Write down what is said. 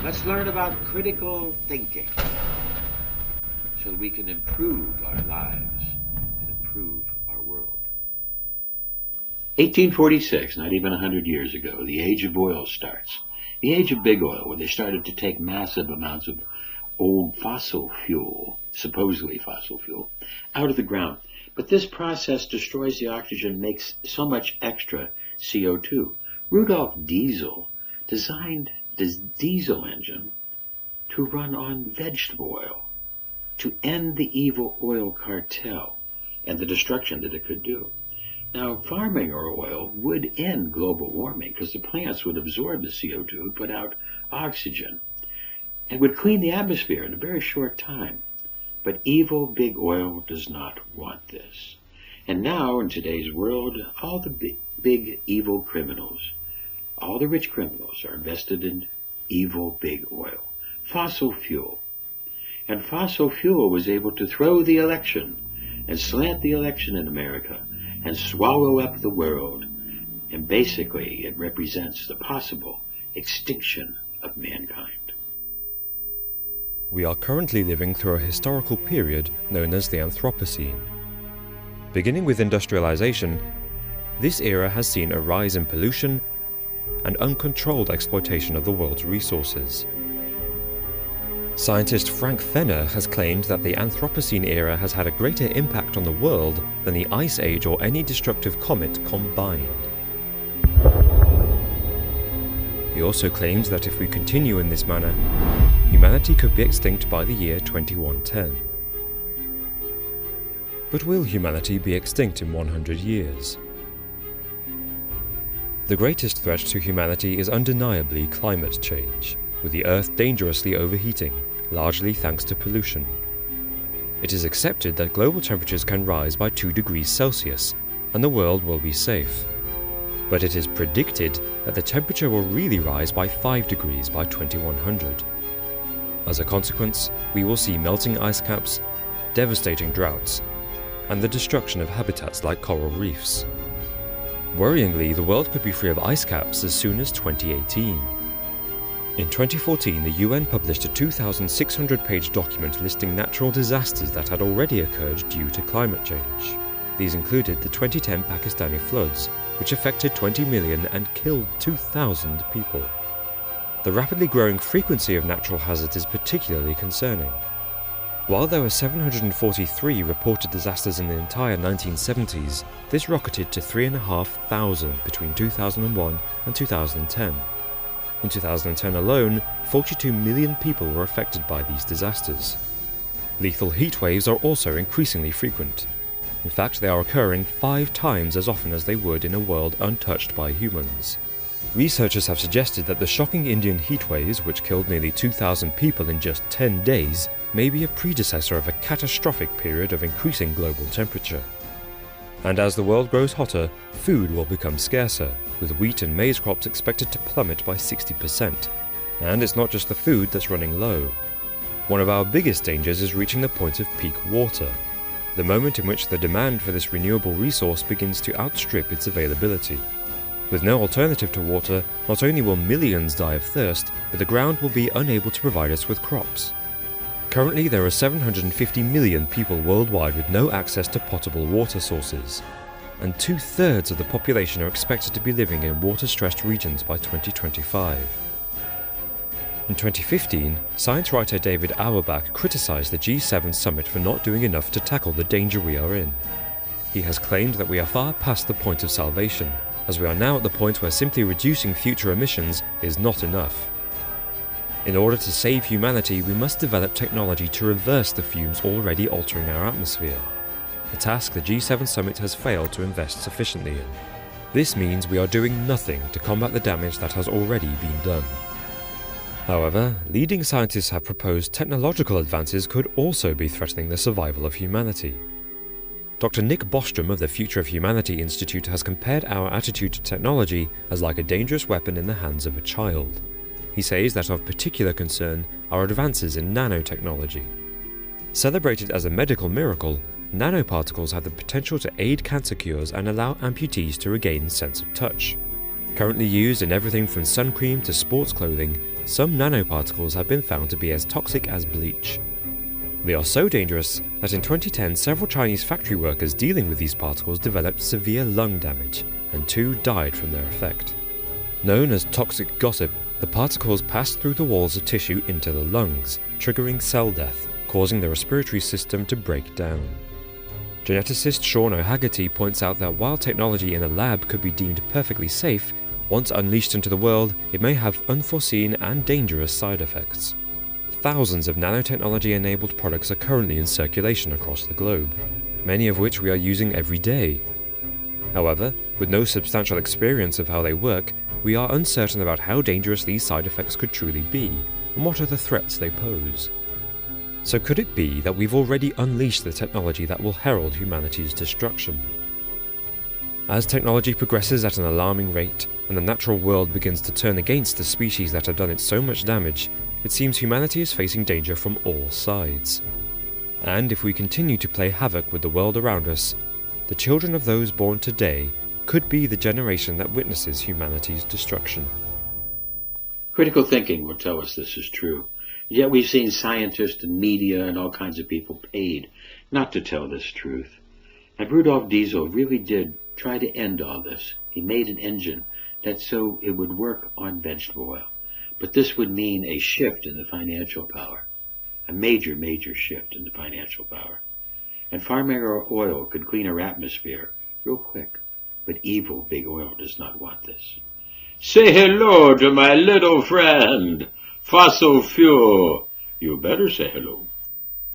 Let's learn about critical thinking so that we can improve our lives and improve our world. 1846, not even 100 years ago, the age of oil starts. The age of big oil, where they started to take massive amounts of old fossil fuel, supposedly fossil fuel, out of the ground. But this process destroys the oxygen, makes so much extra CO2. Rudolf Diesel designed this diesel engine to run on vegetable oil, to end the evil oil cartel and the destruction that it could do. Now, farming oil would end global warming because the plants would absorb the CO2 and put out oxygen and would clean the atmosphere in a very short time. But evil big oil does not want this. And now, in today's world, all the big evil criminals, all the rich criminals are invested in evil big oil, fossil fuel. And fossil fuel was able to throw the election and slant the election in America and swallow up the world. And basically, it represents the possible extinction of mankind. We are currently living through a historical period known as the Anthropocene. Beginning with industrialization, this era has seen a rise in pollution and uncontrolled exploitation of the world's resources. Scientist Frank Fenner has claimed that the Anthropocene era has had a greater impact on the world than the Ice Age or any destructive comet combined. He also claims that if we continue in this manner, humanity could be extinct by the year 2110. But will humanity be extinct in 100 years? The greatest threat to humanity is undeniably climate change, with the Earth dangerously overheating, largely thanks to pollution. It is accepted that global temperatures can rise by 2 degrees Celsius, and the world will be safe. But it is predicted that the temperature will really rise by 5 degrees by 2100. As a consequence, we will see melting ice caps, devastating droughts, and the destruction of habitats like coral reefs. Worryingly, the world could be free of ice caps as soon as 2018. In 2014, the UN published a 2,600-page document listing natural disasters that had already occurred due to climate change. These included the 2010 Pakistani floods, which affected 20 million and killed 2,000 people. The rapidly growing frequency of natural hazards is particularly concerning. While there were 743 reported disasters in the entire 1970s, this rocketed to 3,500 between 2001 and 2010. In 2010 alone, 42 million people were affected by these disasters. Lethal heat waves are also increasingly frequent. In fact, they are occurring 5 times as often as they would in a world untouched by humans. Researchers have suggested that the shocking Indian heatwaves, which killed nearly 2,000 people in just 10 days, may be a predecessor of a catastrophic period of increasing global temperature. And as the world grows hotter, food will become scarcer, with wheat and maize crops expected to plummet by 60%. And it's not just the food that's running low. One of our biggest dangers is reaching the point of peak water, the moment in which the demand for this renewable resource begins to outstrip its availability. With no alternative to water, not only will millions die of thirst, but the ground will be unable to provide us with crops. Currently, there are 750 million people worldwide with no access to potable water sources, and 2/3 of the population are expected to be living in water-stressed regions by 2025. In 2015, science writer David Auerbach criticized the G7 summit for not doing enough to tackle the danger we are in. He has claimed that we are far past the point of salvation, as we are now at the point where simply reducing future emissions is not enough. In order to save humanity, we must develop technology to reverse the fumes already altering our atmosphere, a task the G7 summit has failed to invest sufficiently in. This means we are doing nothing to combat the damage that has already been done. However, leading scientists have proposed technological advances could also be threatening the survival of humanity. Dr. Nick Bostrom of the Future of Humanity Institute has compared our attitude to technology as like a dangerous weapon in the hands of a child. He says that of particular concern are advances in nanotechnology. Celebrated as a medical miracle, nanoparticles have the potential to aid cancer cures and allow amputees to regain sense of touch. Currently used in everything from sun cream to sports clothing, some nanoparticles have been found to be as toxic as bleach. They are so dangerous that in 2010 several Chinese factory workers dealing with these particles developed severe lung damage, and 2 died from their effect. Known as toxic gossip, the particles pass through the walls of tissue into the lungs, triggering cell death, causing the respiratory system to break down. Geneticist Sean O'Haggerty points out that while technology in a lab could be deemed perfectly safe, once unleashed into the world, it may have unforeseen and dangerous side effects. Thousands of nanotechnology-enabled products are currently in circulation across the globe, many of which we are using every day. However, with no substantial experience of how they work, we are uncertain about how dangerous these side effects could truly be, and what are the threats they pose. So could it be that we've already unleashed the technology that will herald humanity's destruction? As technology progresses at an alarming rate, and the natural world begins to turn against the species that have done it so much damage, it seems humanity is facing danger from all sides. And if we continue to play havoc with the world around us, the children of those born today could be the generation that witnesses humanity's destruction. Critical thinking will tell us this is true. Yet we've seen scientists and media and all kinds of people paid not to tell this truth. And Rudolf Diesel really did try to end all this. He made an engine that so it would work on vegetable oil. But this would mean a shift in the financial power. A major, major shift in the financial power. And farm oil could clean our atmosphere real quick. But evil big oil does not want this. Say hello to my little friend, fossil fuel. You better say hello.